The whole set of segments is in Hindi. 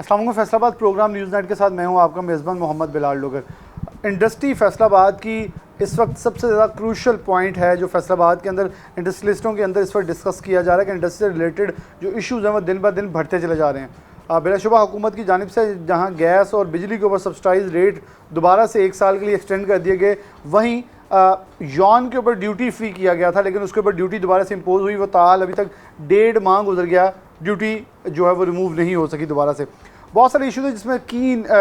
अस्सलाम वालेकुम। फैसलाबाद प्रोग्राम न्यूज़ नेट के साथ मैं हूं आपका मेज़बान मोहम्मद बिलाल लोगर। इंडस्ट्री फैसलाबाद की इस वक्त सबसे ज़्यादा क्रूशल पॉइंट है जो फैसलाबाद के अंदर इंडस्ट्रियलिस्टों के अंदर इस वक्त डिस्कस किया जा रहा है कि इंडस्ट्री से रिलेटेड जो इशूज़ हैं वो दिन ब दिन बढ़ते चले जा रहे हैं। बिलाशुबा हुकूमत की जानिब से जहाँ गैस और बिजली के ऊपर सब्सिडाइज रेट दोबारा से 1 साल के लिए एक्सटेंड कर दिए गए, वहीं यॉन के ऊपर ड्यूटी फ्री किया गया था, लेकिन उसके ऊपर ड्यूटी दोबारा से इम्पोज हुई। वो ताल अभी तक 1.5 माह गुजर गया, ड्यूटी जो है वो रिमूव नहीं हो सकी दोबारा से। बहुत सारे इशूज़ हैं जिसमें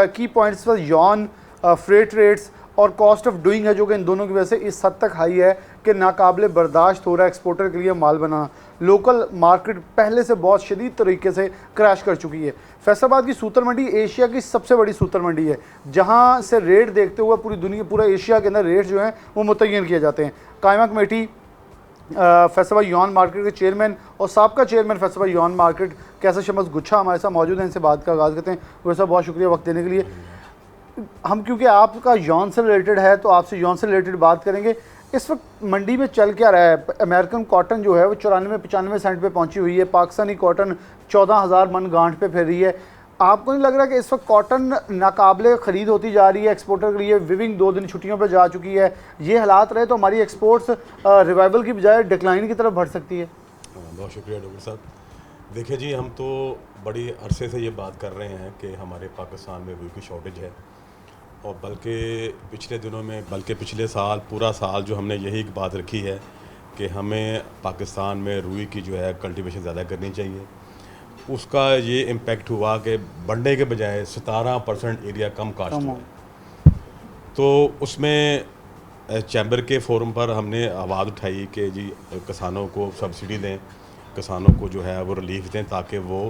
की पॉइंट्स पर यॉन, फ्रेट रेट्स और कॉस्ट ऑफ डूइंग है, जो कि इन दोनों की वजह से इस हद तक हाई है कि नाकाबिले बर्दाश्त हो रहा है एक्सपोर्टर के लिए माल बनाना। लोकल मार्केट पहले से बहुत शदीद तरीके से क्रैश कर चुकी है। फैसलाबाद की सूतर मंडी एशिया की सबसे बड़ी सूतर मंडी है, जहाँ से रेट देखते हुए पूरी दुनिया, पूरा एशिया के अंदर रेट जो हैं वो मुतय्यन किए जाते हैं। कायमा कमेटी फैसलाबाद यॉन मार्केट के चेयरमैन और साबका चेयरमैन फैसलाबाद यॉन मार्केट कैसा शमस गुच्छा हमारे साथ मौजूद हैं। इनसे बात का आगाज़ करते हैं। वैसा बहुत शुक्रिया वक्त देने के लिए। हम क्योंकि आपका यॉन से रिलेटेड है तो आपसे यॉन से रिलेटेड बात करेंगे। इस वक्त मंडी में चल क्या रहा है? अमेरिकन कॉटन जो है वो 94-95 सेंट पे पहुंची हुई है। पाकिस्तानी कॉटन 14,000 मन गांठ पे फिर रही है। आपको नहीं लग रहा कि इस वक्त कॉटन नाकाबिले ख़रीद होती जा रही है एक्सपोर्टर के लिए? विविंग 2 दिन छुट्टियों पर जा चुकी है। ये हालात रहे तो हमारी एक्सपोर्ट्स रिवाइवल की बजाय डिक्लाइन की तरफ बढ़ सकती है। बहुत शुक्रिया डॉक्टर साहब। देखिए जी, हम तो बड़ी अरसे से ये बात कर रहे हैं कि हमारे पाकिस्तान में रुई की शॉर्टेज है, और बल्कि पिछले दिनों में, बल्कि पिछले साल पूरा साल जो हमने यही बात रखी है कि हमें पाकिस्तान में रुई की जो है कल्टीवेशन ज़्यादा करनी चाहिए। उसका ये इम्पेक्ट हुआ कि बढ़ने के बजाय 17% एरिया कम कास्ट हुआ। तो उसमें चैम्बर के फोरम पर हमने आवाज़ उठाई कि जी किसानों को सब्सिडी दें, किसानों को जो है वो रिलीफ दें, ताकि वो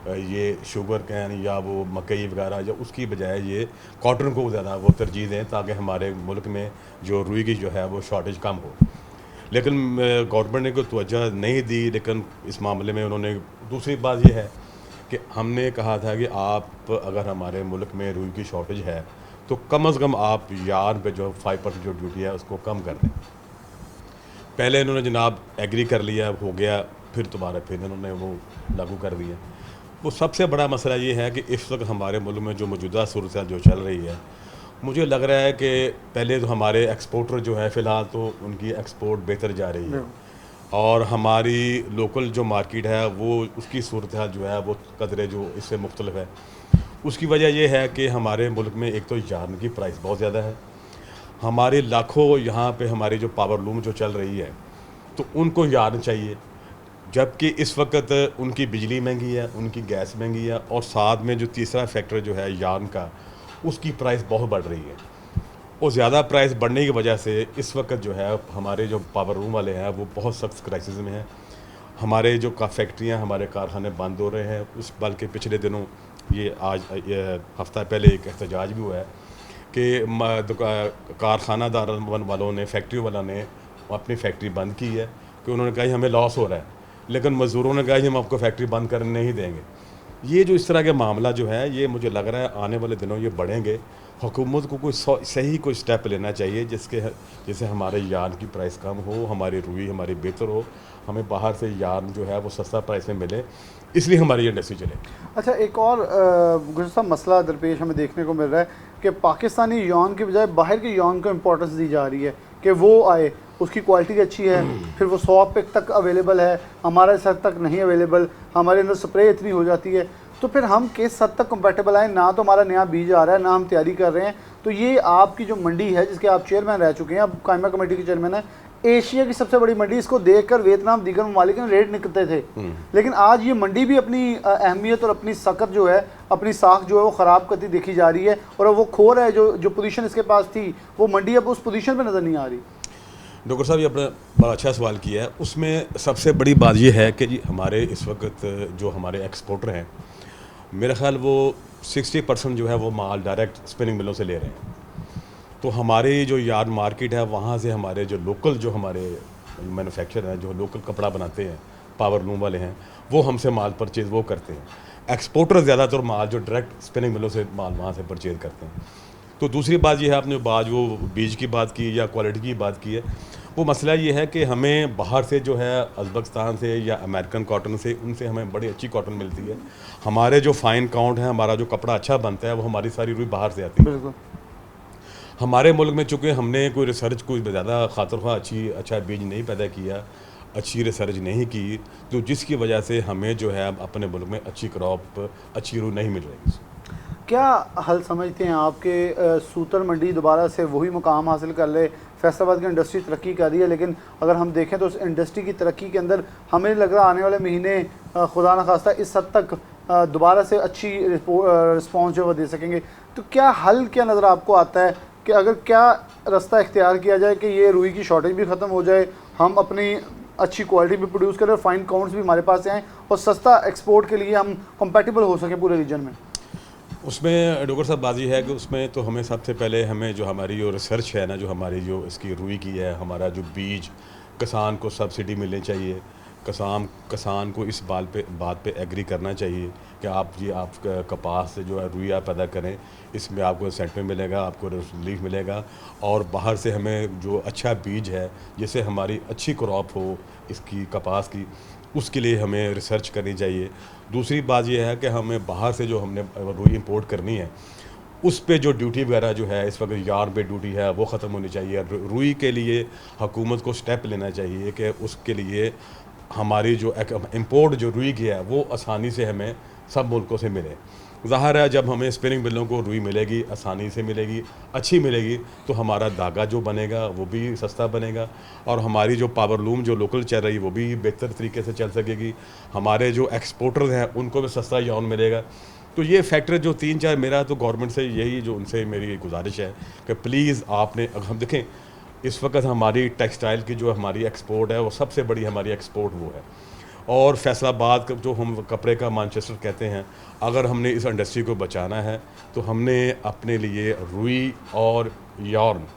ये शुगर कैन या वो मकई वगैरह या उसकी बजाय ये कॉटन को ज़्यादा वो तरजीह दें, ताकि हमारे मुल्क में जो रुई की जो है वो शॉर्टेज कम हो। लेकिन गवर्नमेंट ने कोई तवज्जो नहीं दी। लेकिन इस मामले में उन्होंने, दूसरी बात ये है कि हमने कहा था कि आप अगर हमारे मुल्क में रुई की शॉर्टेज है तो कम से कम आप यार्न पे जो 5% जो ड्यूटी है उसको कम कर दें। पहले इन्होंने जनाब एग्री कर लिया, हो गया, फिर दोबारा फिर इन्होंने वो लागू कर दिया। वो सबसे बड़ा मसला ये है कि इस वक्त हमारे मुल्क में जो मौजूदा सूरत जो चल रही है, मुझे लग रहा है कि पहले तो हमारे एक्सपोर्टर जो है फ़िलहाल तो उनकी एक्सपोर्ट बेहतर जा रही है, और हमारी लोकल जो मार्केट है वो उसकी सूरत जो है वो कदरे जो इससे मुख्तलिफ है। उसकी वजह यह है कि हमारे मुल्क में एक तो यार्न की प्राइस बहुत ज़्यादा है। हमारे लाखों यहाँ पे हमारी जो पावर लूम जो चल रही है तो उनको यार्न चाहिए, जबकि इस वक्त उनकी बिजली महंगी है, उनकी गैस महंगी है, और साथ में जो तीसरा फैक्टर जो है यार्न का, उसकी प्राइस बहुत बढ़ रही है। और ज़्यादा प्राइस बढ़ने की वजह से इस वक्त जो है हमारे जो पावर लूम वाले हैं वो बहुत सख्त क्राइसिस में हैं। हमारे जो फैक्ट्रियाँ, हमारे कारखाने बंद हो रहे हैं। उस बल्कि पिछले दिनों ये हफ्ता पहले एक एहतजाज भी हुआ है कि कारखानादार वालों ने, फैक्ट्री वालों ने अपनी फैक्ट्री बंद की है कि उन्होंने कहा हमें लॉस हो रहा है, लेकिन मज़दूरों ने कहा हम आपको फैक्ट्री बंद करने नहीं देंगे। ये जो इस तरह के मामला जो है, ये मुझे लग रहा है आने वाले दिनों ये बढ़ेंगे। हुकूमत को कोई सही कोई स्टेप लेना चाहिए जिससे हमारे यार्न की प्राइस कम हो, हमारी रुई हमारी बेहतर हो, हमें बाहर से यार्न जो है वो सस्ता प्राइस में मिले, इसलिए हमारी इंडस्ट्री चले। अच्छा, एक और गुज़श्ता मसला दरपेश हमें देखने को मिल रहा है कि पाकिस्तानी यॉन की बजाय बाहर के यॉन को इम्पोर्टेंस दी जा रही है कि वो आए, उसकी क्वालिटी अच्छी है, फिर वो 100 पे तक अवेलेबल है, हमारे सर तक नहीं अवेलेबल, हमारे अंदर स्प्रे इतनी हो जाती है, तो फिर हम किस हद तक कंपेटेबल आए? ना तो हमारा नया बीज आ रहा है, ना हम तैयारी कर रहे हैं। तो ये आपकी जो मंडी है जिसके आप चेयरमैन रह चुके हैं, अब कायमा कमेटी के चेयरमैन है, एशिया की सबसे बड़ी मंडी, इसको देखकर वियतनाम दीगर ममालिक में रेट निकलते थे, लेकिन आज ये मंडी भी अपनी अहमियत और अपनी सकत जो है, अपनी साख जो है वो ख़राब करती देखी जा रही है, और वो खो रहा है जो पोजीशन इसके पास थी, वो मंडी अब उस पोजीशन पे नज़र नहीं आ रही। डॉक्टर साहब, ये आपने बड़ा अच्छा सवाल किया है। उसमें सबसे बड़ी बात ये है कि जी हमारे इस वक्त जो हमारे एक्सपोर्टर हैं, मेरा ख्याल वो 60% जो है वो माल डायरेक्ट स्पिनिंग मिलों से ले रहे हैं। तो हमारी जो यार्न मार्केट है, वहाँ से हमारे जो लोकल जो हमारे मैन्युफैक्चर हैं, जो लोकल कपड़ा बनाते हैं, पावर लूम वाले हैं, वो हमसे माल परचेज़ वो करते हैं। एक्सपोर्टर ज़्यादातर माल जो डायरेक्ट स्पिनिंग मिलों से माल वहाँ से परचेज़ करते हैं। तो दूसरी बात ये है, आपने बात वो बीज की बात की या क्वालिटी की बात की है, वो मसला ये है कि हमें बाहर से जो है उज़्बेकिस्तान से या अमेरिकन कॉटन से, उनसे हमें बड़ी अच्छी कॉटन मिलती है। हमारे जो फ़ाइन काउंट है, हमारा जो कपड़ा अच्छा बनता है, वो हमारी सारी रुई बाहर से आती है। बिल्कुल। हमारे मुल्क में चूँकि हमने कोई रिसर्च, कोई ज़्यादा खातिर अच्छा बीज नहीं पैदा किया, अच्छी रिसर्च नहीं की, तो जिसकी वजह से हमें जो है अपने मुल्क में अच्छी क्रॉप, अच्छी रुई नहीं मिल रही। क्या हल समझते हैं आपके सूतर मंडी दोबारा से वही मुकाम हासिल कर ले? फैसलाबाद की इंडस्ट्री तरक्की कर रही है, लेकिन अगर हम देखें तो उस इंडस्ट्री की तरक्की के अंदर हमें लग रहा आने वाले महीने खुदा न खास्ता इस हद तक दोबारा से अच्छी रिस्पॉन्स जो वो दे सकेंगे। तो क्या हल क्या नज़र आपको आता है कि अगर क्या रास्ता इख्तियार किया जाए कि ये रुई की शॉर्टेज भी ख़त्म हो जाए, हम अपनी अच्छी क्वालिटी भी प्रोड्यूस करें और फाइन काउंट्स भी हमारे पास आएँ और सस्ता एक्सपोर्ट के लिए हम कंपेटिबल हो सकें पूरे रीजन में? उसमें डॉक्टर साहब बाजी है कि उसमें तो हमें सबसे पहले हमें जो हमारी जो रिसर्च है ना, जो हमारी जो इसकी रुई की है, हमारा जो बीज, किसान को सब्सिडी मिलनी चाहिए। किसान को इस बात पे एग्री करना चाहिए कि आप कपास से जो है रुई आप पैदा करें, इसमें आपको इंसेंटिव मिलेगा, आपको रिलीफ मिलेगा। और बाहर से हमें जो अच्छा बीज है, जिससे हमारी अच्छी क्रॉप हो इसकी कपास की, उसके लिए हमें रिसर्च करनी चाहिए। दूसरी बात यह है कि हमें बाहर से जो हमने रुई इंपोर्ट करनी है, उस पे जो ड्यूटी वगैरह जो है इस वक्त यार्न पे ड्यूटी है, वो ख़त्म होनी चाहिए। रुई के लिए हुकूमत को स्टेप लेना चाहिए कि उसके लिए हमारी जो इंपोर्ट जो रुई की है वो आसानी से हमें सब मुल्कों से मिले। ज़ाहिर है जब हमें स्पिनिंग मिलों को रुई मिलेगी, आसानी से मिलेगी, अच्छी मिलेगी, तो हमारा धागा जो बनेगा वो भी सस्ता बनेगा और हमारी जो पावर लूम जो लोकल चल रही है वो भी बेहतर तरीके से चल सकेगी। हमारे जो एक्सपोर्टर्स हैं उनको भी सस्ता यार्न मिलेगा। तो ये फैक्टर जो 3-4 मेरा तो गवर्नमेंट से यही जो उनसे मेरी गुजारिश है कि प्लीज़ आपने, अगर हम देखें इस वक्त हमारी टेक्सटाइल की जो हमारी एक्सपोर्ट है वो सबसे बड़ी हमारी एक्सपोर्ट वो है। और फैसलाबाद का जो हम कपड़े का मैनचेस्टर कहते हैं, अगर हमने इस इंडस्ट्री को बचाना है तो हमने अपने लिए रुई और यार्न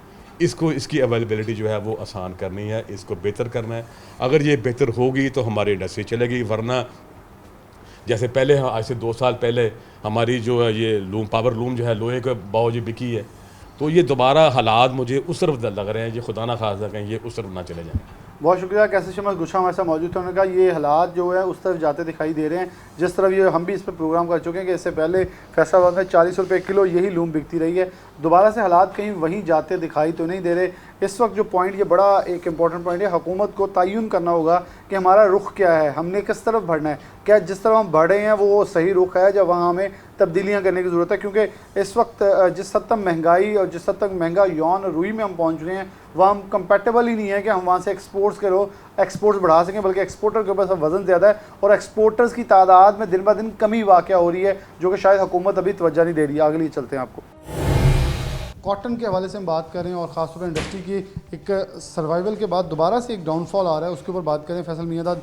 इसकी अवेलेबिलिटी जो है वो आसान करनी है, इसको बेहतर करना है। अगर ये बेहतर होगी तो हमारी इंडस्ट्री चलेगी, वरना जैसे पहले आज से 2 साल पहले हमारी जो है ये पावर लूम जो है लोहे के बावजूद जो बिकी है, तो ये दोबारा हालात मुझे उस तरफ लग रहे हैं, ये खुदा ना खासा कहीं ये उस तरफ ना चले जाएँ। बहुत शुक्रिया कैसे शमस गुच्छा हमारे साथ मौजूद थे। उन्होंने कहा ये हालात जो है उस तरफ जाते दिखाई दे रहे हैं जिस तरफ ये हम भी इस पर प्रोग्राम कर चुके हैं कि इससे पहले फैसलाबाद में 40 रुपये किलो यही लूम बिकती रही है। दोबारा से हालात कहीं वहीं जाते दिखाई तो नहीं दे रहे। इस वक्त जो पॉइंट, ये बड़ा एक इंपॉर्टेंट पॉइंट है, हुकूमत को तयन करना होगा कि हमारा रुख क्या है, हमने किस तरफ बढ़ना है। क्या जिस तरफ हम बढ़े हैं वो सही रुख है, जब वहाँ हमें तब्दीलियाँ करने की ज़रूरत है? क्योंकि इस वक्त जिस हद तक महंगाई और जिस हद तक महंगा यौन रुई में हम पहुँच चुके हैं, वह हम कंपेटेबल ही नहीं है कि हम वहाँ से एक्सपोर्ट्स बढ़ा सकें, बल्कि एक्सपोर्टर के ऊपर सब वज़न ज़्यादा है और एक्सपोर्टर्स की तादाद में दिन ब दिन कमी वाक़या हो रही है, जो कि शायद हुकूमत अभी तवज्जो नहीं दे रही है। आगे लिए चलते हैं। आपको कॉटन के हवाले से हम बात करें और ख़ासतौर पर इंडस्ट्री की एक सर्वाइवल के बाद दोबारा से एक डाउनफॉल आ रहा है, उसके ऊपर बात करें। फैसल मियांदाद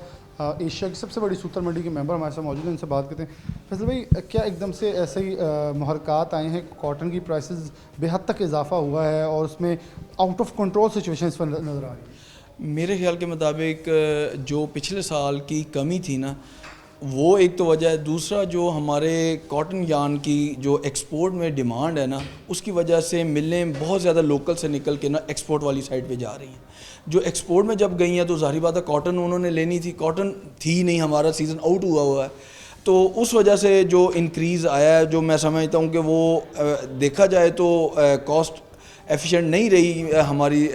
एशिया की सबसे बड़ी सूतर मंडी के मेंबर हमारे साथ मौजूद हैं, इनसे बात करते हैं। फैसल भाई, क्या एकदम से ऐसे ही मुहरक़ात आए हैं, कॉटन की प्राइसेस बेहद तक इजाफा हुआ है और उसमें आउट ऑफ कंट्रोल सिचुएशन इस पर नज़र आ रही है? मेरे ख्याल के मुताबिक जो पिछले साल की कमी थी ना, वो एक तो वजह है। दूसरा जो हमारे कॉटन यार्न की जो एक्सपोर्ट में डिमांड है ना, उसकी वजह से मिलें बहुत ज़्यादा लोकल से निकल के ना एक्सपोर्ट वाली साइड पे जा रही हैं। जो एक्सपोर्ट में जब गई हैं तो ज़ाहिर बात है कॉटन उन्होंने लेनी थी, कॉटन थी नहीं, हमारा सीज़न आउट हुआ है। तो उस वजह से जो इंक्रीज़ आया है, जो मैं समझता हूँ कि वो देखा जाए तो कॉस्ट एफिशिएंट नहीं रही हमारी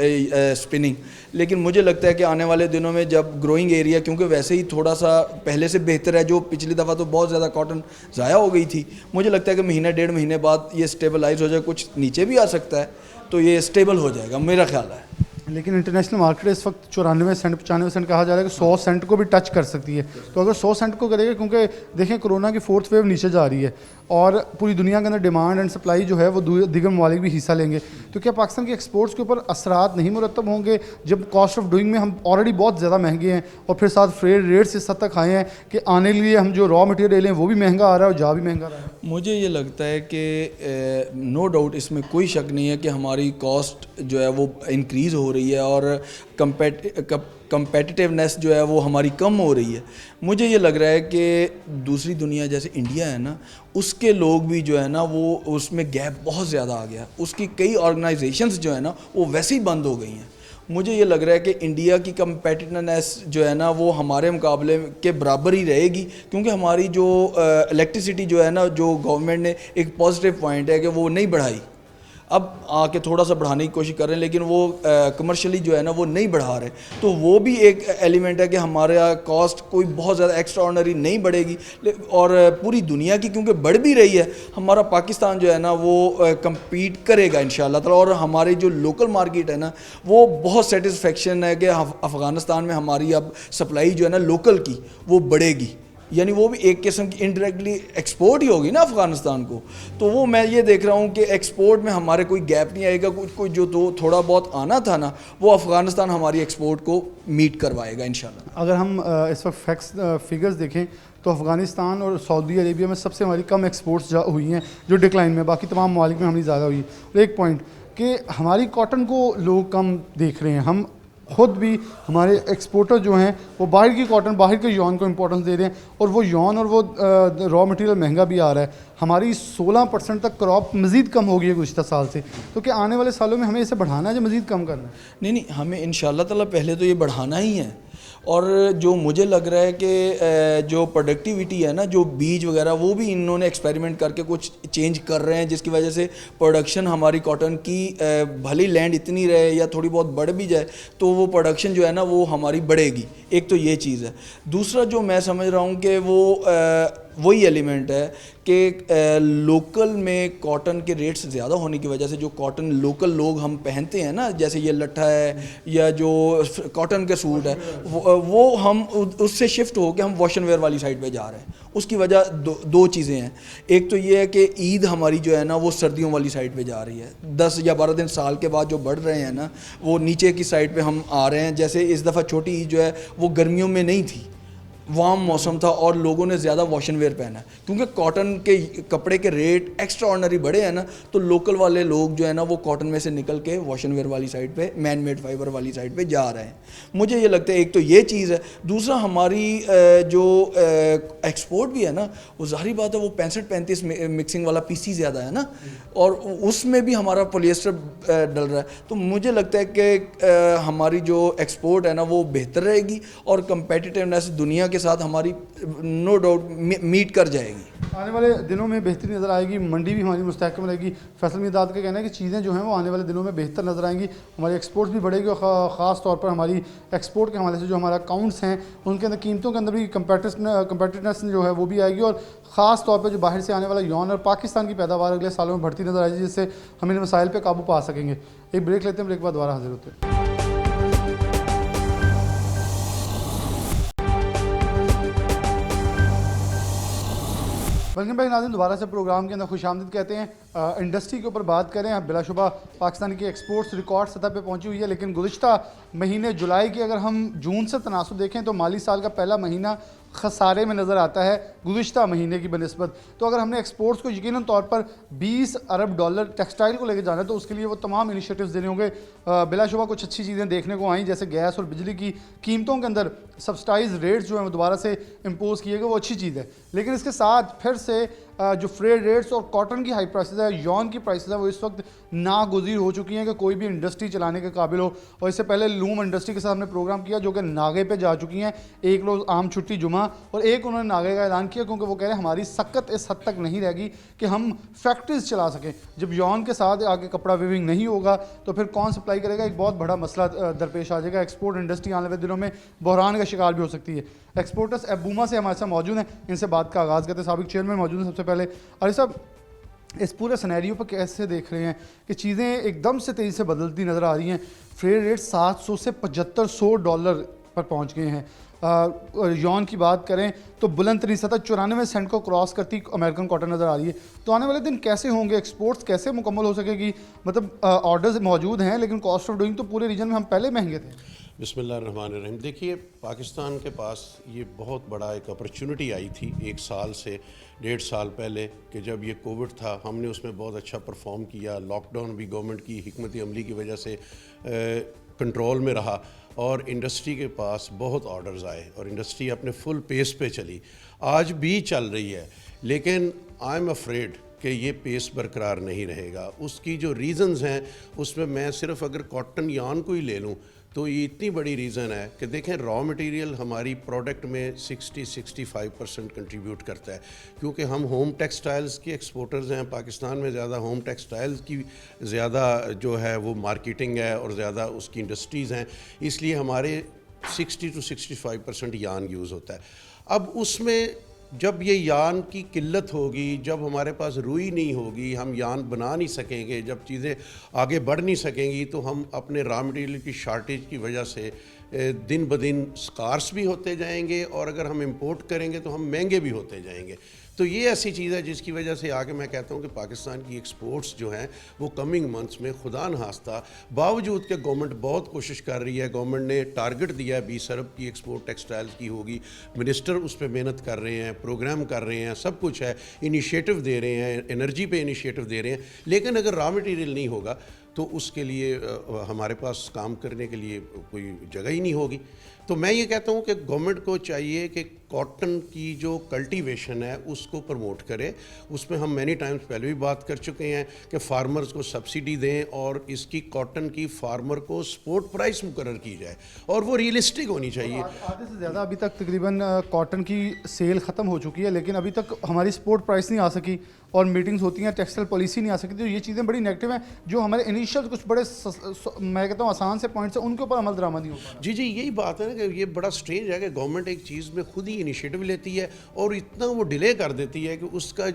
स्पिनिंग। लेकिन मुझे लगता है कि आने वाले दिनों में जब ग्रोइंग एरिया, क्योंकि वैसे ही थोड़ा सा पहले से बेहतर है, जो पिछली दफ़ा तो बहुत ज़्यादा कॉटन ज़ाया हो गई थी, मुझे लगता है कि महीना 1.5 महीने बाद ये स्टेबलाइज हो जाए, कुछ नीचे भी आ सकता है, तो ये स्टेबल हो जाएगा, मेरा ख्याल है। लेकिन इंटरनेशनल मार्केट इस वक्त 94 सेंट 95 सेंट कहा जा रहा है कि 100 सेंट को भी टच कर सकती है। तो अगर 100 सेंट को करेगा, क्योंकि देखें कोरोना की 4th वेव नीचे जा रही है और पूरी दुनिया के अंदर डिमांड एंड सप्लाई जो है वो दीगर ममालिक भी हिस्सा लेंगे, तो क्या पाकिस्तान के एक्सपोर्ट्स के ऊपर असरात नहीं मुरतब होंगे, जब कॉस्ट ऑफ डूइंग में हम ऑलरेडी बहुत ज़्यादा महंगे हैं और फिर साथ फ्रेड रेट्स इस हद तक आए हैं कि आने के लिए हम जो रॉ मटेरियल हैं वो भी महंगा आ रहा है और जा भी महंगा रहा है? मुझे ये लगता है कि नो डाउट इसमें कोई शक नहीं है कि हमारी कॉस्ट जो है वो इंक्रीज़ हो रही है और कंपेटिटिवनेस जो है वो हमारी कम हो रही है। मुझे ये लग रहा है कि दूसरी दुनिया जैसे इंडिया है ना, उसके लोग भी जो है ना वो उसमें गैप बहुत ज़्यादा आ गया। उसकी कई ऑर्गेनाइजेशंस जो है ना वो वैसे ही बंद हो गई हैं। मुझे ये लग रहा है कि इंडिया की कम्पेटिटिवनेस जो है ना वो हमारे मुकाबले के बराबर ही रहेगी, क्योंकि हमारी जो इलेक्ट्रिसिटी जो है ना, जो गवर्नमेंट ने एक पॉजिटिव पॉइंट है कि वो नहीं बढ़ाई, अब आके थोड़ा सा बढ़ाने की कोशिश कर रहे हैं, लेकिन वो कमर्शियली जो है ना वो नहीं बढ़ा रहे। तो वो भी एक एलिमेंट है कि हमारे यहाँ कॉस्ट कोई बहुत ज़्यादा एक्स्ट्रा ऑर्डनरी नहीं बढ़ेगी, और पूरी दुनिया की क्योंकि बढ़ भी रही है, हमारा पाकिस्तान जो है ना वो कम्पीट करेगा इंशाल्लाह ताला। और हमारी जो लोकल मार्केट है ना वो बहुत सेटिस्फेक्शन है कि अफ़गानिस्तान में हमारी अब सप्लाई जो है ना लोकल की वो बढ़ेगी, यानी वो भी एक किस्म की इनडायरेक्टली एक्सपोर्ट ही होगी ना अफ़गानिस्तान को। तो वो मैं ये देख रहा हूँ कि एक्सपोर्ट में हमारे कोई गैप नहीं आएगा, कुछ जो तो थोड़ा बहुत आना था ना वो अफ़गानिस्तान हमारी एक्सपोर्ट को मीट करवाएगा इंशाल्लाह। अगर हम इस वक्त फैक्ट्स फिगर्स देखें तो अफ़गानिस्तान और सऊदी अरेबिया में सबसे हमारी कम एक्सपोर्ट्स हुई हैं जो डिक्लाइन में, बाकी तमाम ममालिक में हमारी ज़्यादा हुई है। और एक पॉइंट कि हमारी कॉटन को लोग कम देख रहे हैं, हम खुद भी हमारे एक्सपोर्टर जो हैं वो बाहर की कॉटन, बाहर के यॉन को इंपॉर्टेंस दे रहे हैं, और वो यॉन और वो रॉ मटेरियल महंगा भी आ रहा है। हमारी 16% तक क्रॉप मज़ीद कम हो गई है गुज़िश्ता साल से, तो क्या आने वाले सालों में हमें इसे बढ़ाना है या मज़ीद कम करना है? नहीं, हमें इंशाल्लाह ताला पहले तो ये बढ़ाना ही है। और जो मुझे लग रहा है कि जो प्रोडक्टिविटी है ना, जो बीज वगैरह वो भी इन्होंने एक्सपेरिमेंट करके कुछ चेंज कर रहे हैं, जिसकी वजह से प्रोडक्शन हमारी कॉटन की भले लैंड इतनी रहे या थोड़ी बहुत बढ़ भी जाए तो वो प्रोडक्शन जो है ना वो हमारी बढ़ेगी। एक तो ये चीज़ है। दूसरा जो मैं समझ रहा हूँ कि वो वही एलिमेंट है कि लोकल में कॉटन के रेट्स ज़्यादा होने की वजह से जो कॉटन लोकल लोग हम पहनते हैं ना, जैसे ये लट्ठा है या जो कॉटन के सूट है, वो हम उससे शिफ्ट हो के हम वॉश एंड वेयर वाली साइड पे जा रहे हैं। उसकी वजह दो चीज़ें हैं। एक तो ये है कि ईद हमारी जो है ना वो सर्दियों वाली साइड पे जा रही है। 10 या 12 दिन साल के बाद जो बढ़ रहे हैं ना वो नीचे की साइड पे हम आ रहे हैं। जैसे इस दफ़ा छोटी ईद जो है वो गर्मियों में नहीं थी, वार्म मौसम था और लोगों ने ज़्यादा वॉश एंड वेयर पहना है, क्योंकि कॉटन के कपड़े के रेट एक्स्ट्रा ऑर्डनरी बढ़े हैं ना, तो लोकल वाले लोग जो है ना वो कॉटन में से निकल के वॉश एंड वेयर वाली साइड पे, मैन मेड फाइबर वाली साइड पे जा रहे हैं। मुझे ये लगता है एक तो ये चीज़ है। दूसरा हमारी जो एक्सपोर्ट भी है ना वो ज़ाहिर बात है वो 65-35 मिक्सिंग वाला पीसी ज़्यादा है ना, और उसमें भी हमारा पॉलिएस्टर डल रहा है। तो मुझे लगता है कि हमारी जो एक्सपोर्ट है ना वो बेहतर रहेगी और कंपेटिटिवनेस दुनिया के साथ हमारी नो डाउट मीट कर जाएगी। आने वाले दिनों में बेहतरी नज़र आएगी, मंडी भी हमारी मुस्तहकम रहेगी। फैसल मिदाद का कहना है कि चीज़ें जो हैं वो आने वाले दिनों में बेहतर नज़र आएंगी, हमारी एक्सपोर्ट्स भी बढ़ेगी और ख़ास तौर पर हमारी एक्सपोर्ट के हवाले से जो हमारा अकाउंट्स हैं उनके अंदर कीमतों के अंदर भी कंपेटिटिवनेस जो है वो भी आएगी, और ख़ास तौर पर जो बाहर से आने वाला यौन और पाकिस्तान की पैदावार अगले सालों में बढ़ती नज़र आएगी, जिससे हम इन मसाइल पर काबू पा सकेंगे। एक ब्रेक लेते हैं, ब्रेक के बाद दोबारा हाजिर होते हैं। वेलकम बैक नाज़रीन, दोबारा से प्रोग्राम के अंदर खुशामदीद कहते हैं। इंडस्ट्री के ऊपर बात करें, बिलाशुबा पाकिस्तान की एक्सपोर्ट्स रिकॉर्ड सतह पे पहुंची हुई है, लेकिन गुज़िश्ता महीने जुलाई की अगर हम जून से तनासुब देखें तो माली साल का पहला महीना खसारे में नज़र आता है गुज़िश्ता महीने की बनस्बत। तो अगर हमने एक्सपोर्ट्स को यकीनन तौर पर 20 अरब डॉलर टेक्सटाइल को लेकर जाना है तो उसके लिए वो तमाम इनिशिएटिव्स देने होंगे। बिलाशुबा कुछ अच्छी चीज़ें देखने को आई, जैसे गैस और बिजली की कीमतों के अंदर सब्सिडाइज रेट्स जो हैं वो दोबारा से इम्पोज किए गए, वो अच्छी चीज़ है। लेकिन इसके साथ फिर से जो फ्रेड रेट्स और कॉटन की हाई प्राइसेस है, यॉन की प्राइसेस है, वो इस वक्त नागुज़ीर हो चुकी हैं कि कोई भी इंडस्ट्री चलाने के काबिल हो। और इससे पहले लूम इंडस्ट्री के साथ हमने प्रोग्राम किया जो कि नागे पे जा चुकी हैं, एक रोज़ आम छुट्टी जुमा, और एक उन्होंने नागे का ऐलान किया क्योंकि वो कह रहे हैं हमारी सक्कत इस हद तक नहीं रहेगी कि हम फैक्ट्रीज चला सकें। जब यॉन के साथ आगे कपड़ा वीविंग नहीं होगा तो फिर कौन सप्लाई करेगा, एक बहुत बड़ा मसला दरपेश आ जाएगा। एक्सपोर्ट इंडस्ट्री आने वाले दिनों में बहरान का शिकार भी हो सकती है। एक्सपोर्टर्स एबूमा से हमारे साथ मौजूद हैं, इनसे बात का आगाज़ करते हैं। साबिक चेयरमैन मौजूद हैं। सबसे पहले अरे साहब, इस पूरे सिनेरियो पर कैसे देख रहे हैं कि चीज़ें एकदम से तेज़ी से बदलती नज़र आ रही हैं? फ्रेड रेट 700 से 7500 डॉलर पर पहुंच गए हैं। यॉन की बात करें तो बुलंद तरीन सतह 94 सेंट को क्रॉस करती अमेरिकन कॉटन नज़र आ रही है। तो आने वाले दिन कैसे होंगे, एक्सपोर्ट्स कैसे मुकम्मल हो सकेगी? मतलब ऑर्डर्स मौजूद हैं लेकिन कॉस्ट ऑफ डूइंग तो पूरे रीजन में हम पहले महंगे थे। बिस्मिल्लाहिर्रहमानिर्रहीम। देखिए, पाकिस्तान के पास ये बहुत बड़ा एक अपॉर्चुनिटी आई थी 1 साल से 1.5 साल पहले कि जब ये कोविड था, हमने उसमें बहुत अच्छा परफॉर्म किया। लॉकडाउन भी गवर्नमेंट की हिकमत अमली की वजह से कंट्रोल में रहा और इंडस्ट्री के पास बहुत ऑर्डर्स आए और इंडस्ट्री अपने फुल पेस पे चली, आज भी चल रही है। लेकिन आई एम अफ्रेड कि ये पेस बरकरार नहीं रहेगा। उसकी जो रीज़न्स हैं उसमें मैं सिर्फ अगर कॉटन यान को ही ले लूँ तो ये इतनी बड़ी रीज़न है कि देखें रॉ मटेरियल हमारी प्रोडक्ट में 60-65% कंट्रीब्यूट करता है, क्योंकि हम होम टेक्सटाइल्स के एक्सपोर्टर्स हैं। पाकिस्तान में ज़्यादा होम टेक्सटाइल्स की ज़्यादा जो है वो मार्केटिंग है और ज़्यादा उसकी इंडस्ट्रीज़ हैं, इसलिए हमारे 60-65% यान यूज़ होता है। अब उसमें जब ये यान की किल्लत होगी, जब हमारे पास रुई नहीं होगी, हम यान बना नहीं सकेंगे, जब चीज़ें आगे बढ़ नहीं सकेंगी, तो हम अपने रॉ मटेरियल की शार्टेज की वजह से दिन ब दिन स्कार्स भी होते जाएंगे, और अगर हम इंपोर्ट करेंगे तो हम महंगे भी होते जाएंगे। तो ये ऐसी चीज़ है जिसकी वजह से आगे मैं कहता हूँ कि पाकिस्तान की एक्सपोर्ट्स जो हैं वो कमिंग मंथ्स में खुदा नहास्ता, बावजूद के गवर्नमेंट बहुत कोशिश कर रही है, गवर्नमेंट ने टारगेट दिया है 20 अरब की एक्सपोर्ट टेक्सटाइल्स की होगी, मिनिस्टर उस पर मेहनत कर रहे हैं, प्रोग्राम कर रहे हैं, सब कुछ है, इनिशिएटिव दे रहे हैं, एनर्जी पे इनिशिएटिव दे रहे हैं, लेकिन अगर रॉ मटेरियल नहीं होगा तो उसके लिए हमारे पास काम करने के लिए कोई जगह ही नहीं होगी। तो मैं ये कहता हूँ कि गवर्नमेंट को चाहिए कि कॉटन की जो कल्टीवेशन है उसको प्रमोट करे। उसमें हम मैनी टाइम्स पहले भी बात कर चुके हैं कि फार्मर्स को सब्सिडी दें और इसकी कॉटन की फार्मर को सपोर्ट प्राइस मुकर्रर की जाए, और वो रियलिस्टिक होनी चाहिए। आधे से ज़्यादा अभी तक तकरीबन कॉटन की सेल ख़त्म हो चुकी है, लेकिन अभी तक हमारी सपोर्ट प्राइस नहीं आ सकी और मीटिंग्स होती हैं, टेक्सटाइल पॉलिसी नहीं आ सकती। तो ये चीज़ें बड़ी नेगेटिव हैं। जो हमारे इनिशियल कुछ बड़े मैं कहता हूँ आसान से पॉइंट्स हैं, उनके ऊपर अमल दरामद नहीं हो पा रहा। जी यही बात है ना कि ये बड़ा स्ट्रेंज है कि गवर्नमेंट एक चीज़ में खुद ही इनिशिएटिव लेती है और इतना वो डिले कर देती है कि उसके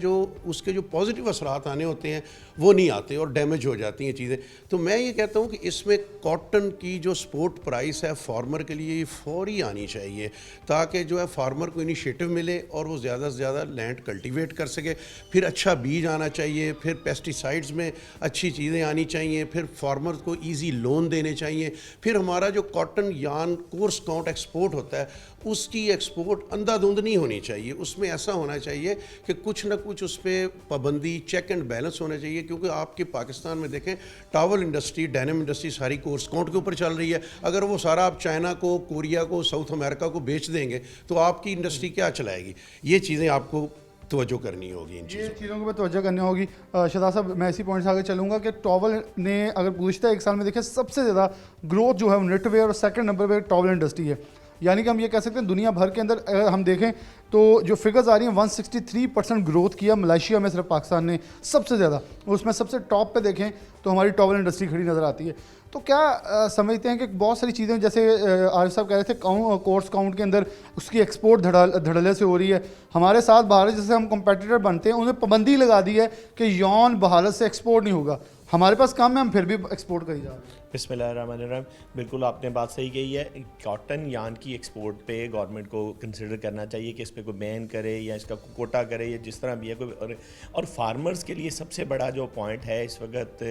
जो पॉजिटिव असरात आने होते हैं वो नहीं आते और डैमेज हो जाती हैं चीज़ें। तो मैं ये कहता हूँ कि इसमें कॉटन की जो सपोर्ट प्राइस है फार्मर के लिए फौरी आनी चाहिए, ताकि जो है फार्मर को इनिशिएटिव मिले और वो ज़्यादा से ज़्यादा लैंड कल्टीवेट कर सके। फिर अच्छा बीज आना चाहिए, फिर पेस्टिसाइड्स में अच्छी चीज़ें आनी चाहिए, फिर फार्मर को ईजी लोन देने चाहिए, फिर हमारा जो cotton yarn course count export होता है उसकी एक्सपोर्ट अंधाधुंध नहीं होनी चाहिए। उसमें ऐसा होना चाहिए कि कुछ ना कुछ उस पर पाबंदी, चेक एंड बैलेंस होना चाहिए, क्योंकि आपके पाकिस्तान में देखें टावल इंडस्ट्री, डेनिम इंडस्ट्री सारी कोर्स काउंट के ऊपर चल रही है। अगर वो सारा आप चाइना को, कोरिया को, साउथ अमेरिका को बेच देंगे तो आपकी इंडस्ट्री क्या चलाएगी? ये चीज़ें आपको तवज्जो करनी होगी, इन चीज़ों के ऊपर तवज्जो करनी होगी। शहजाद साहब, मैं इसी पॉइंट से आगे चलूँगा कि टॉवल ने अगर गुज़िश्ता एक साल में देखें सबसे ज़्यादा ग्रोथ जो है वो नेटवेयर और सेकंड नंबर पे टॉवल इंडस्ट्री है। यानी कि हम ये कह सकते हैं दुनिया भर के अंदर अगर हम देखें तो जो फिगर्स आ रही हैं 163% ग्रोथ किया मलेशिया में, सिर्फ पाकिस्तान ने सबसे ज़्यादा। उसमें सबसे टॉप पे देखें तो हमारी टॉवल इंडस्ट्री खड़ी नज़र आती है। तो क्या समझते हैं कि बहुत सारी चीज़ें जैसे आरिफ साहब कह रहे थे कोर्स काउंट के अंदर उसकी एक्सपोर्ट धड़ल्ले से हो रही है, हमारे साथ भारत जैसे हम कंपेटिटर बनते हैं उन्हें पाबंदी लगा दी है कि यौन भारत से एक्सपोर्ट नहीं होगा, हमारे पास कम है हम फिर भी एक्सपोर्ट करी जा रहे हैं। बिस्मिल्लाहिर्रहमानिर्रहीम, बिल्कुल आपने बात सही कही है। कॉटन यान की एक्सपोर्ट पे गवर्नमेंट को कंसिडर करना चाहिए कि इस पर कोई बैन करे या इसका कोटा करे या जिस तरह भी है कोई। और फार्मर्स के लिए सबसे बड़ा जो पॉइंट है इस वक्त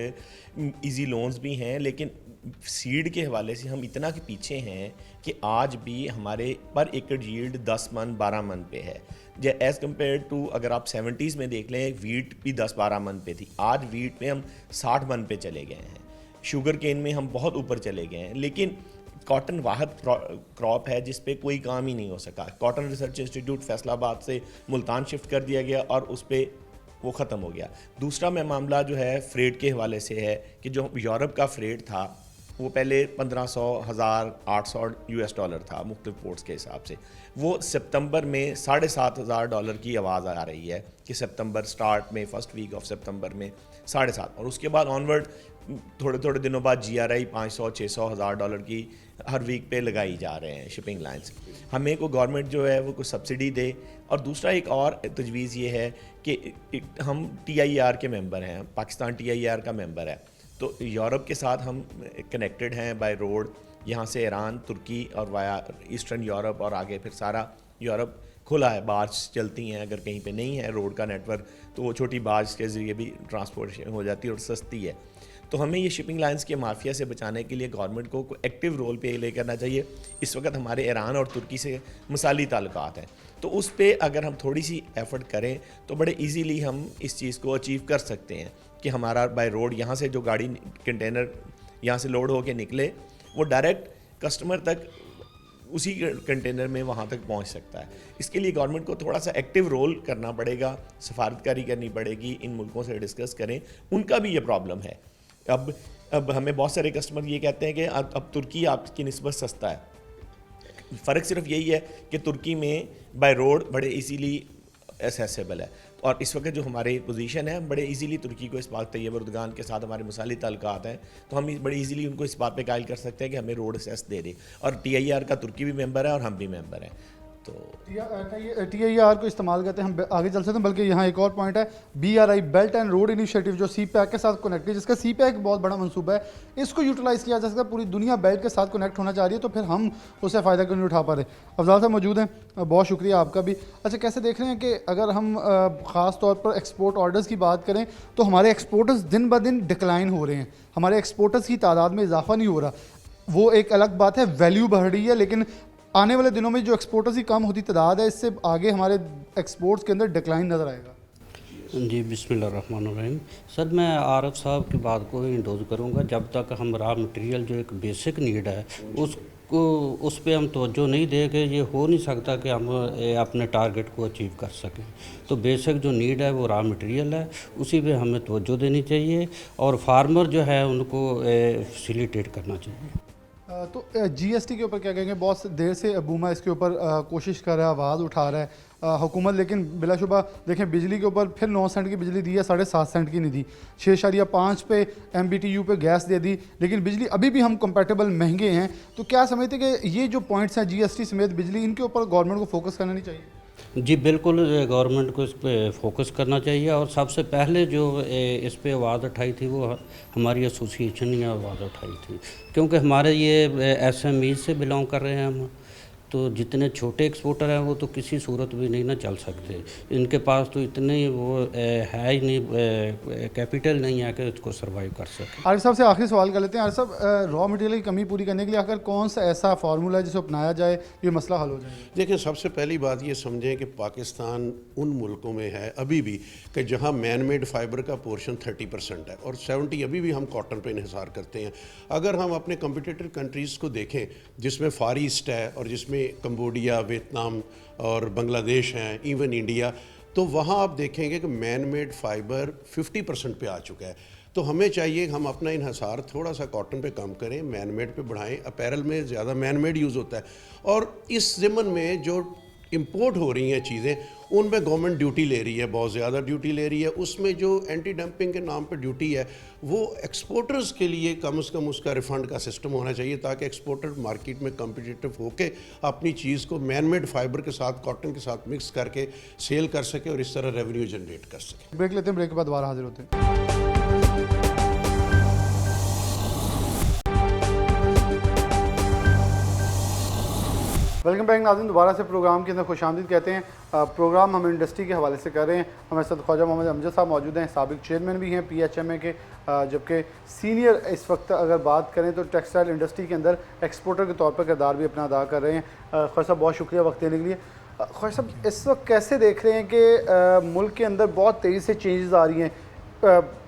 इजी लोन्स भी हैं, लेकिन सीड के हवाले से हम इतना के पीछे हैं कि आज भी हमारे पर एकड़ यील्ड 10 मन 12 मन पे है। एज़ कम्पेयर टू अगर आप 70s में देख लें वीट भी 10-12 मन पे थी, आज वीट में हम 60 मन पे चले गए हैं, शुगर केन में हम बहुत ऊपर चले गए हैं। लेकिन कॉटन वाहद क्रॉप है जिस पे कोई काम ही नहीं हो सका। कॉटन रिसर्च इंस्टीट्यूट फैसलाबाद से मुल्तान शिफ्ट कर दिया गया और उस पर वो ख़त्म हो गया। दूसरा में मामला जो है फ्रेट के हवाले से है कि जो यूरोप का फ्रेट था वो पहले 1500, 1000, 800 US डॉलर था मुख्तलिफ पोर्ट्स के हिसाब से, वो सितंबर में $7,500 की आवाज़ आ रही है कि सितंबर स्टार्ट में फर्स्ट वीक ऑफ सितंबर में 7.5, और उसके बाद ऑनवर्ड थोड़े थोड़े दिनों बाद GRI 500, 600, $1,000 की हर वीक पे लगाई जा रहे हैं शिपिंग लाइन्स। हमें को गवर्नमेंट जो है वो कुछ सब्सिडी दे। और दूसरा एक और तजवीज़ ये है कि हम TIR के मेंबर हैं, पाकिस्तान TIR का मेंबर है, तो यूरोप के साथ हम कनेक्टेड हैं बाय रोड, यहाँ से ईरान, तुर्की और वाया ईस्टर्न यूरोप और आगे फिर सारा यूरोप खुला है, बार्ज चलती हैं। अगर कहीं पे नहीं है रोड का नेटवर्क तो वो छोटी बार्ज के ज़रिए भी ट्रांसपोर्टेशन हो जाती है और सस्ती है। तो हमें ये शिपिंग लाइंस के माफिया से बचाने के लिए गवर्नमेंट को एक्टिव रोल पे ले करना चाहिए। इस वक्त हमारे ईरान और तुर्की से मिसाली ताल्लुकात हैं, तो उस पर अगर हम थोड़ी सी एफर्ट करें तो बड़े इजीली हम इस चीज़ को अचीव कर सकते हैं कि हमारा बाय रोड यहाँ से जो गाड़ी कंटेनर यहाँ से लोड होके निकले वो डायरेक्ट कस्टमर तक उसी कंटेनर में वहाँ तक पहुँच सकता है। इसके लिए गवर्नमेंट को थोड़ा सा एक्टिव रोल करना पड़ेगा, सफारतकारी करनी पड़ेगी, इन मुल्कों से डिस्कस करें, उनका भी ये प्रॉब्लम है। अब हमें बहुत सारे कस्टमर ये कहते हैं कि अब तुर्की आपकी निस्बत सस्ता है। फ़र्क सिर्फ यही है कि तुर्की में बाय रोड बड़े इजीली एसेसेबल है, और इस वक्त जो हमारी पोजीशन है, हम बड़े इजीली तुर्की को इस बात तैयब अर्दगान के साथ हमारे मसाली ताल्लुकात हैं, तो हम बड़े इजीली उनको इस बात पे कायल कर सकते हैं कि हमें रोड एसेस दे दे। और TIR का तुर्की भी मेंबर है और हम भी मेंबर हैं। तो TIR को इस्तेमाल करते हैं, हम आगे चल सकते हैं। बल्कि यहाँ एक और पॉइंट है, BRI belt and road initiative जो CPEC के साथ कनेक्ट है, जिसका CPEC बहुत बड़ा मंसूबा है, इसको यूटिलाइज़ किया जा सकता है। पूरी दुनिया बेल्ट के साथ कनेक्ट होना चाह रही है, तो फिर हम उससे फ़ायदा क्यों नहीं उठा पा रहे। अफजाल साहब मौजूद हैं, बहुत शुक्रिया आपका भी। अच्छा, कैसे देख रहे हैं कि अगर हम ख़ास तौर पर एक्सपोर्ट ऑर्डर्स की बात करें तो हमारे एक्सपोर्टर्स दिन ब दिन डिक्लाइन हो रहे हैं, हमारे एक्सपोर्टर्स की तादाद में इजाफा नहीं हो रहा। वो एक अलग बात है, वैल्यू बढ़ रही है, लेकिन आने वाले दिनों में जो एक्सपोर्टर्स की कम होती तादाद है, इससे आगे हमारे एक्सपोर्ट्स के अंदर डिक्लाइन नज़र आएगा। जी बिस्मिल्लाहिर्रहमानिर्रहीम। सर, मैं आरफ साहब की बात को इंडोज करूंगा। जब तक हम रॉ मटेरियल जो एक बेसिक नीड है उसको उस पर हम तवज्जो नहीं देंगे, ये हो नहीं सकता कि हम अपने टारगेट को अचीव कर सकें। तो बेसिक जो नीड है वो रॉ मटेरियल है, उसी पे हमें तवज्जो देनी चाहिए और फार्मर जो है उनको फैसिलिटेट करना चाहिए। तो GST के ऊपर क्या कहेंगे? बहुत देर से अबूमा इसके ऊपर कोशिश कर रहा है, आवाज़ उठा रहा है हुकूमत, लेकिन बिलाशुबा देखें बिजली के ऊपर फिर 9 सेंट की बिजली दी है, 7.5 सेंट की नहीं दी। 6.5 पे MBTU पे गैस दे दी, लेकिन बिजली अभी भी हम कंपेटेबल महंगे हैं। तो क्या समझते कि ये जो पॉइंट्स हैं GST समेत बिजली, इनके ऊपर गवर्नमेंट को फोकस करना नहीं चाहिए? जी बिल्कुल, गवर्नमेंट को इस पे फोकस करना चाहिए। और सबसे पहले जो इस पे आवाज़ उठाई थी वो हमारी एसोसिएशन ने आवाज़ उठाई थी, क्योंकि हमारे ये SME से बिलोंग कर रहे हैं हम। तो जितने छोटे एक्सपोर्टर हैं वो तो किसी सूरत भी नहीं ना चल सकते, इनके पास तो इतने वो है ही नहीं, कैपिटल नहीं है कि उसको सर्वाइव कर सके। आरिफ साहब से आखिरी सवाल कर लेते हैं। आरिफ साहब, रॉ मटेरियल की कमी पूरी करने के लिए आखिर कौन सा ऐसा फार्मूला है जिसे अपनाया जाए ये मसला हल हो जाए? देखिए, सबसे पहली बात ये समझें कि पाकिस्तान उन मुल्कों में है अभी भी कि जहाँ मैन मेड फाइबर का पोर्शन 30% है और 70 अभी भी हम कॉटन पे इन्हिसार करते हैं। अगर हम अपने कम्पिटिटिव कंट्रीज़ को देखें जिसमें फार ईस्ट है और जिसमें कंबोडिया, वियतनाम और बांग्लादेश हैं, इवन इंडिया, तो वहाँ आप देखेंगे कि मैन मेड फाइबर 50% पे आ चुका है। तो हमें चाहिए हम अपना इन्हिसार थोड़ा सा कॉटन पे कम करें, मैन मेड पे बढ़ाएं। अपैरल में ज़्यादा मैन मेड यूज़ होता है और इस ज़िमन में जो इंपोर्ट हो रही हैं चीज़ें उनमें गवर्नमेंट ड्यूटी ले रही है, बहुत ज़्यादा ड्यूटी ले रही है। उसमें जो एंटी डंपिंग के नाम पर ड्यूटी है वो एक्सपोर्टर्स के लिए कम से कम उसका रिफ़ंड का सिस्टम होना चाहिए, ताकि एक्सपोर्टर मार्केट में कम्पिटिटिव होकर अपनी चीज़ को मैन मेड फाइबर के साथ, कॉटन के साथ मिक्स करके सेल कर सके और इस तरह रेवेन्यू जनरेट कर सके। ब्रेक लेते हैं, ब्रेक के बाद दोबारा हाजिर होते हैं। वेलकम बैक नाज़रीन, दोबारा से प्रोग्राम के अंदर खुशामदीद कहते हैं। प्रोग्राम हम इंडस्ट्री के हवाले से कर रहे हैं। हमारे साथ ख्वाजा मोहम्मद अमजद साहब मौजूद हैं, साबिक चेयरमैन भी हैं PHMA के, जबकि सीनियर इस वक्त अगर बात करें तो टेक्सटाइल इंडस्ट्री के अंदर एक्सपोर्टर के तौर पर किरदार भी अपना अदा कर रहे हैं। ख्वाजा साहब, बहुत शुक्रिया वक्त देने के लिए। ख्वाजा साहब, इस वक्त कैसे देख रहे हैं कि मुल्क के अंदर बहुत तेज़ी से चेंजेस आ रही हैं?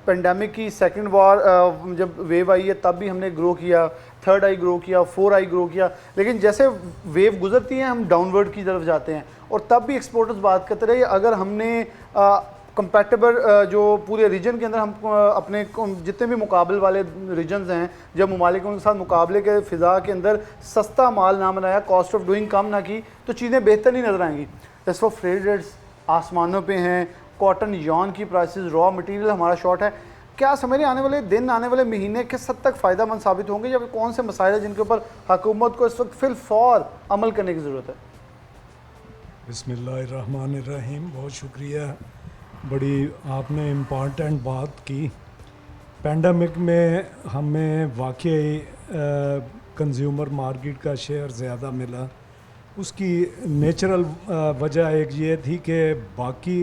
पेंडेमिक की सेकंड वॉर जब वेव आई है तब भी हमने ग्रो किया, थर्ड आई ग्रो किया, 4 आई ग्रो किया, लेकिन जैसे वेव गुजरती है हम डाउनवर्ड की तरफ जाते हैं। और तब भी एक्सपोर्टर्स बात करते रहे, अगर हमने कंपैटिबल जो पूरे रीजन के अंदर हम अपने जितने भी मुकाबले वाले रीजन्स हैं, जब ममालिक उनके साथ मुकाबले के फ़िज़ा के अंदर सस्ता माल ना बनाया, कॉस्ट ऑफ डूइंग कम ना की, तो चीज़ें बेहतर नहीं नज़र आएंगी। इस वक्त फ्रेट रेट्स आसमानों पे हैं, कॉटन यॉन की प्राइसेस, रॉ मटेरियल हमारा शॉर्ट है। क्या समझ रहे आने वाले दिन, आने वाले महीने किस हद तक फ़ायदा मंद साबित होंगे, या कौन से मसाइल हैं जिनके ऊपर हुकूमत को इस वक्त फिल फौर अमल करने की ज़रूरत है? बिस्मिल्लाहिर्रहमानिर्रहीम। बहुत शुक्रिया, बड़ी आपने इम्पॉर्टेंट बात की। पेंडेमिक में हमें वाकई कंज्यूमर मार्केट का शेयर ज़्यादा मिला। उसकी नेचुरल वजह एक ये थी कि बाकी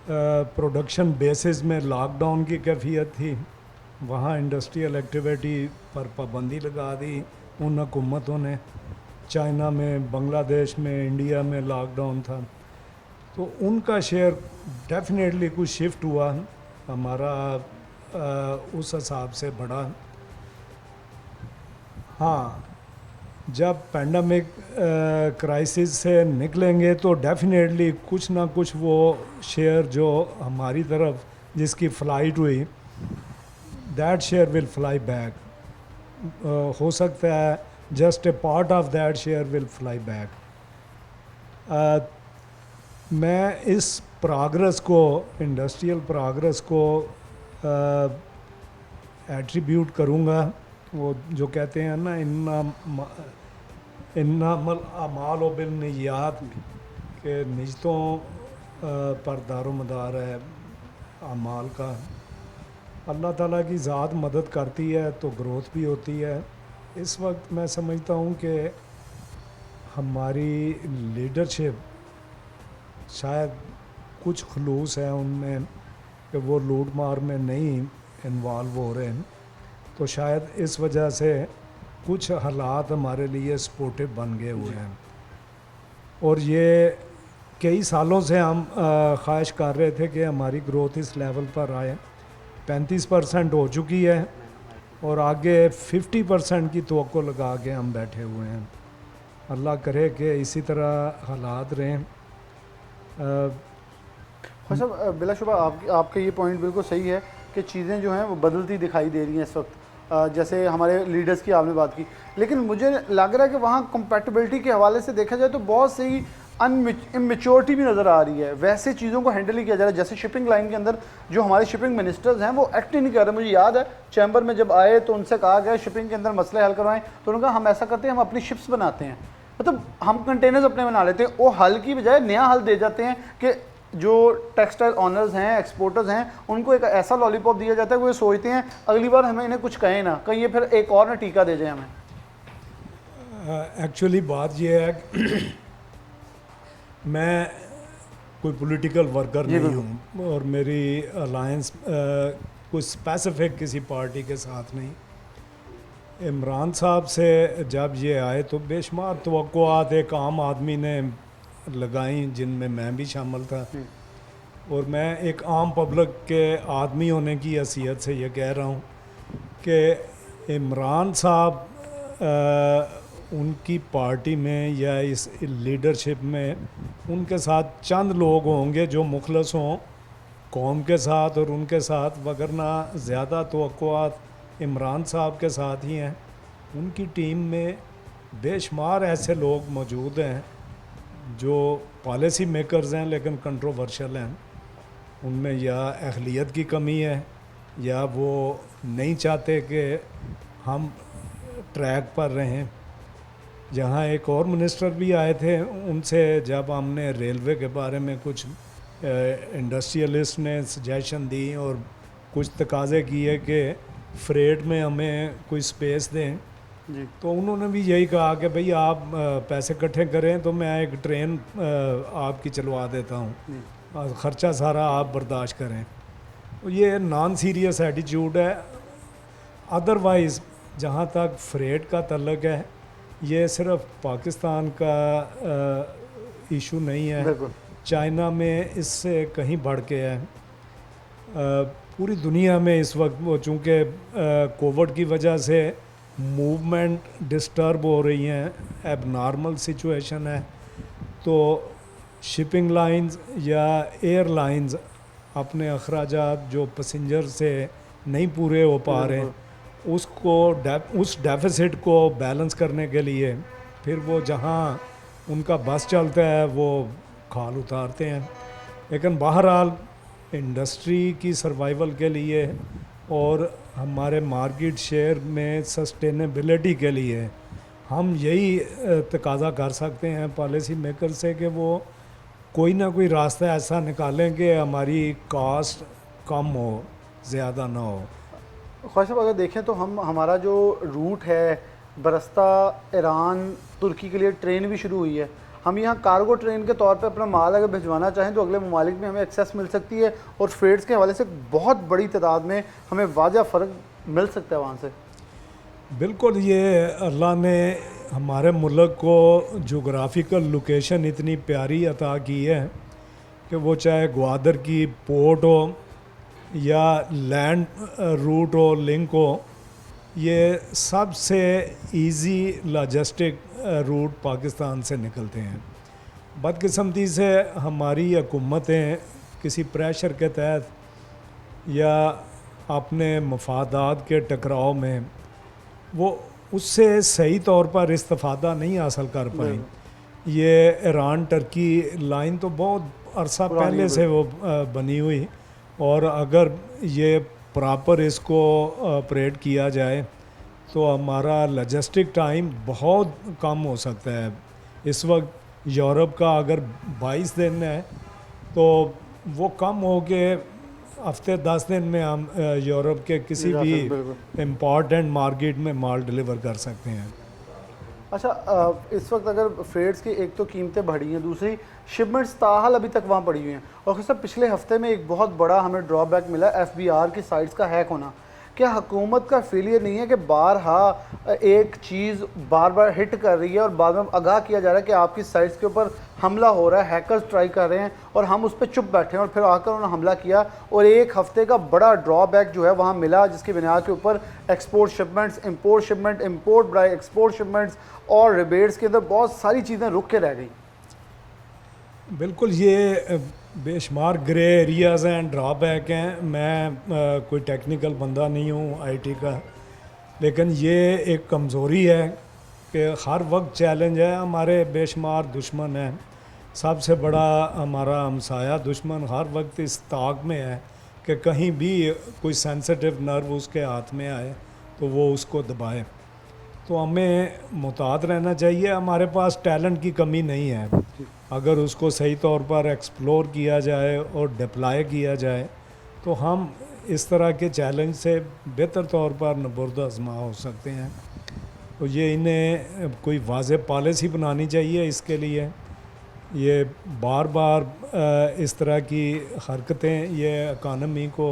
प्रोडक्शन बेसिस में लॉकडाउन की कैफियत थी, वहाँ इंडस्ट्रियल एक्टिविटी पर पाबंदी लगा दी उन हुकूमतों ने। चाइना में, बांग्लादेश में, इंडिया में लॉकडाउन था, तो उनका शेयर डेफिनेटली कुछ शिफ्ट हुआ, हमारा उस हिसाब से बढ़ा। हाँ, जब पैंडमिक क्राइसिस से निकलेंगे तो डेफिनेटली कुछ ना कुछ वो शेयर जो हमारी तरफ जिसकी फ़्लाइट हुई, that share will fly back. हो सकता है just a part of that share will fly back. मैं इस प्रोग्रेस को, इंडस्ट्रियल प्रोग्रेस को एट्रीब्यूट करूँगा वो जो कहते हैं ना, इन्नामल अमाल बिल निय्यात के निजतों पर दारोमदार है अमाल का. अल्लाह ताला की ज़ात मदद करती है तो ग्रोथ भी होती है. इस वक्त मैं समझता हूँ कि हमारी लीडरशिप शायद कुछ खलूस है उनमें कि वो लूट मार में नहीं इन्वॉल्व हो रहे हैं, तो शायद इस वजह से कुछ हालात हमारे लिए सपोर्टिव बन गए हुए हैं. और ये कई सालों से हम ख्वाहिश कर रहे थे कि हमारी ग्रोथ इस लेवल पर आए. 35% हो चुकी है और आगे 50% की तवक्को लगा के हम बैठे हुए हैं. अल्लाह करे कि इसी तरह हालात रहें. साहब बिलाशुबा आपका ये पॉइंट बिल्कुल सही है कि चीज़ें जो हैं वो बदलती दिखाई दे रही हैं इस वक्त. जैसे हमारे लीडर्स की आपने बात की, लेकिन मुझे लग रहा है कि वहाँ कंपैटिबिलिटी के हवाले से देखा जाए तो बहुत सही इमेच्योरिटी भी नज़र आ रही है. वैसे चीज़ों को हैंडल नहीं किया जा रहा. जैसे शिपिंग लाइन के अंदर जो हमारे शिपिंग मिनिस्टर्स हैं वो एक्ट ही नहीं कर रहे. मुझे याद है चैम्बर में जब आए तो उनसे कहा गया शिपिंग के अंदर मसले हल करवाएं, तो उन्होंने कहा हम ऐसा करते हैं, हम अपनी शिप्स बनाते हैं. मतलब हम कंटेनर्स अपने बना लेते हैं. वो हल की बजाय नया हल दे जाते हैं कि जो टेक्सटाइल ऑनर्स हैं, एक्सपोर्टर्स हैं, उनको एक ऐसा लॉलीपॉप दिया जाता है वो ये सोचते हैं अगली बार हमें इन्हें कुछ कहें ना, कहीं ये फिर एक और ना टीका दे जाए हमें. एक्चुअली बात ये है कि मैं कोई पॉलिटिकल वर्कर नहीं हूँ और मेरी अलायंस कोई स्पेसिफिक किसी पार्टी के साथ नहीं. इमरान साहब से जब ये आए तो बेशुमार तवक्कुआत एक आम आदमी ने लगाई, जिनमें मैं भी शामिल था. और मैं एक आम पब्लिक के आदमी होने की हैसियत से ये कह रहा हूँ कि इमरान साहब उनकी पार्टी में या इस लीडरशिप में उनके साथ चंद लोग होंगे जो मुखलस हों कौम के साथ और उनके साथ, वगरना ज़्यादा तवक्कुआत इमरान साहब के साथ ही हैं. उनकी टीम में बेशुमार ऐसे लोग मौजूद हैं जो पॉलिसी मेकर्स हैं लेकिन कंट्रोवर्शियल हैं. उनमें या अहलियत की कमी है या वो नहीं चाहते कि हम ट्रैक पर रहें. जहाँ एक और मिनिस्टर भी आए थे, उनसे जब हमने रेलवे के बारे में कुछ इंडस्ट्रियलिस्ट ने सजेशन दी और कुछ तकाजे किए कि फ्रेट में हमें कोई स्पेस दें, तो उन्होंने भी यही कहा कि भाई आप पैसे इकट्ठे करें तो मैं एक ट्रेन आपकी चलवा देता हूँ, ख़र्चा सारा आप बर्दाश्त करें. ये नॉन सीरियस एटीट्यूड है. अदरवाइज़ जहाँ तक फ्रेट का तल्लक है, ये सिर्फ पाकिस्तान का इशू नहीं है, चाइना में इससे कहीं बढ़ के है. पूरी दुनिया में इस वक्त वो चूँकि कोविड की वजह से मूवमेंट डिस्टर्ब हो रही हैं, एबनॉर्मल सिचुएशन है, तो शिपिंग लाइंस या एयरलाइंस अपने अखराजात जो पैसेंजर से नहीं पूरे हो पा रहे हैं उसको उस डेफिसिट को बैलेंस करने के लिए फिर वो जहाँ उनका बस चलता है वो खाल उतारते हैं. लेकिन बहरहाल इंडस्ट्री की सर्वाइवल के लिए और हमारे मार्केट शेयर में सस्टेनेबिलिटी के लिए हम यही तकाजा कर सकते हैं पॉलिसी मेकर से कि वो कोई ना कोई रास्ता ऐसा निकालें कि हमारी कॉस्ट कम हो, ज़्यादा ना हो. ख्वाहिश साहब अगर देखें तो हमारा जो रूट है बरस्ता ईरान तुर्की के लिए ट्रेन भी शुरू हुई है. हम यहाँ कार्गो ट्रेन के तौर पे अपना माल अगर भिजवाना चाहें तो अगले ममालिक में हमें एक्सेस मिल सकती है और फ्रेट्स के हवाले से बहुत बड़ी तादाद में हमें वाज़ह फ़र्क मिल सकता है वहाँ से. बिल्कुल, ये अल्लाह ने हमारे मुल्क को जोग्राफ़िकल लोकेशन इतनी प्यारी अता की है कि वो चाहे ग्वादर की पोर्ट हो या लैंड रूट हो, लिंक हो, ये सबसे इजी लॉजिस्टिक रूट पाकिस्तान से निकलते हैं। बदकिस्मती से हमारी हुकूमतें किसी प्रेशर के तहत या अपने मफादात के टकराव में वो उससे सही तौर पर इस्तिफ़ादा नहीं हासिल कर पाई। ये ईरान टर्की लाइन तो बहुत अरसा पहले से वो बनी हुई, और अगर ये प्रॉपर इसको ऑपरेट किया जाए तो हमारा लॉजिस्टिक टाइम बहुत कम हो सकता है। इस वक्त यूरोप का अगर 22 दिन है तो वो कम हो के हफ्ते 10 दिन में हम यूरोप के किसी भी इम्पॉर्टेंट मार्केट में माल डिलीवर कर सकते हैं। अच्छा, इस वक्त अगर फ्रेट्स की एक तो कीमतें बढ़ी हैं, दूसरी शिपमेंट्स ताहाल अभी तक वहाँ पड़ी हुई हैं, और सर पिछले हफ्ते में एक बहुत बड़ा हमें ड्रॉबैक मिला FBR की साइट्स का हैक होना। क्या हुकूमत का फेलियर नहीं है कि बारहा एक चीज़ बार बार हिट कर रही है और बाद में आगाह किया जा रहा है कि आपकी साइट्स के ऊपर हमला हो रहा है, हैकर्स ट्राई कर रहे हैं, और हम उस पर चुप बैठे हैं और फिर आकर उन्होंने हमला किया और एक हफ्ते का बड़ा ड्रॉबैक जो है वहाँ मिला, जिसकी बुनियाद के ऊपर export shipments, import shipment, import by export shipments और रिबेट्स के अंदर बहुत सारी चीज़ें रुक के रह गई। बिल्कुल, ये बेशुमार ग्रे एरियाज़ हैं, ड्रॉबैक हैं। मैं कोई टेक्निकल बंदा नहीं हूँ IT का, लेकिन ये एक कमज़ोरी है कि हर वक्त चैलेंज है। हमारे बेशुमार दुश्मन हैं, सबसे बड़ा हमारा हमसाया दुश्मन हर वक्त इस ताक में है कि कहीं भी कोई सेंसिटिव नर्व उसके हाथ में आए तो वो उसको दबाए। तो हमें मुताद रहना चाहिए। हमारे पास टैलेंट की कमी नहीं है, अगर उसको सही तौर पर एक्सप्लोर किया जाए और डिप्लॉय किया जाए तो हम इस तरह के चैलेंज से बेहतर तौर पर नबुर्द आज़मा हो सकते हैं। तो ये इन्हें कोई वाज़ेह पॉलिसी बनानी चाहिए इसके लिए। ये बार बार इस तरह की हरकतें ये इकानमी को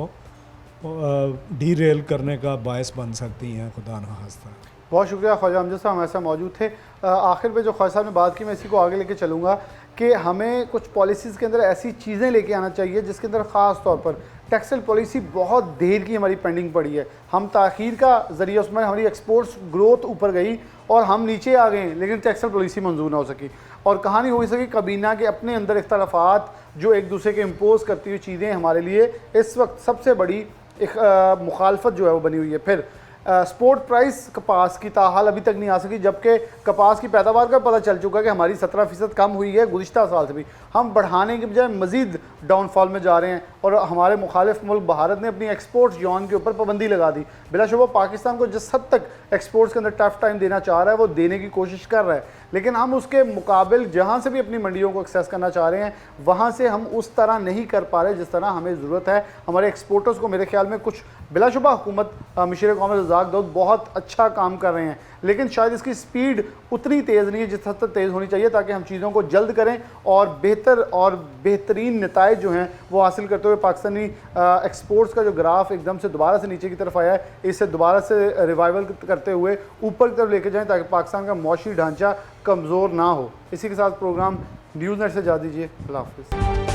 डीरेल करने का बायस बन सकती हैं, खुदा न खास्ता। बहुत शुक्रिया ख्वाजा अमजद साहब, हम ऐसा मौजूद थे। आखिर में जो ख्वाजा साहब ने बात की, मैं इसी को आगे लेके चलूँगा कि हमें कुछ पॉलिसीज़ के अंदर ऐसी चीज़ें लेके आना चाहिए जिसके अंदर ख़ास तौर पर टेक्सटाइल पॉलिसी बहुत देर की हमारी पेंडिंग पड़ी है। हम ताख़ीर का ज़रिए उसमें हमारी एक्सपोर्ट्स ग्रोथ ऊपर गई और हम नीचे आ गए, लेकिन टेक्सटाइल पॉलिसी मंजूर ना हो सकी और कहानी हो सकी कबीना के अपने अंदर इख्तलाफात जो एक दूसरे के इम्पोज करती हुई चीज़ें हमारे लिए इस वक्त सबसे बड़ी एक मुखालफत जो है वो बनी हुई है। फिर स्पोर्ट प्राइस कपास की ताहाल अभी तक नहीं आ सकी, जबकि कपास की पैदावार का पता चल चुका है कि हमारी 17% कम हुई है गुज़िश्ता साल से भी। हम बढ़ाने के बजाय मज़ीद डाउनफॉल में जा रहे हैं और हमारे मुखालिफ मुल्क भारत ने अपनी एक्सपोर्ट्स जॉन के ऊपर पाबंदी लगा दी। बिलाशुबा पाकिस्तान को जिस हद तक एक्सपोर्ट्स के अंदर टफ टाइम देना चाह रहा है वो देने की कोशिश कर रहा है, लेकिन हम उसके मुकाबिल जहाँ से भी अपनी मंडियों को एक्सेस करना चाह रहे हैं वहाँ से हम उस तरह नहीं कर पा रहे जिस तरह हमें ज़रूरत है। हमारे एक्सपोर्टर्स को मेरे ख्याल में कुछ बिलाशुबा हुकूमत मशीर कौम रज़ाक दाऊद बहुत अच्छा काम कर रहे हैं, लेकिन शायद इसकी स्पीड उतनी तेज़ नहीं है जिस हद तक तेज़ होनी चाहिए ताकि हम चीज़ों को जल्द करें और बेहतर और बेहतरीन नताइज जो हैं वो हासिल करते हुए पाकिस्तानी एक्सपोर्ट्स का जो ग्राफ एकदम से दोबारा से नीचे की तरफ आया है इसे दोबारा से रिवाइवल करते हुए ऊपर की तरफ लेके जाएं ताकि पाकिस्तान का मौशी ढांचा कमज़ोर ना हो। इसी के साथ प्रोग्राम न्यूज़ नेट से जा दीजिए। अल्लाह हाफ़िज़।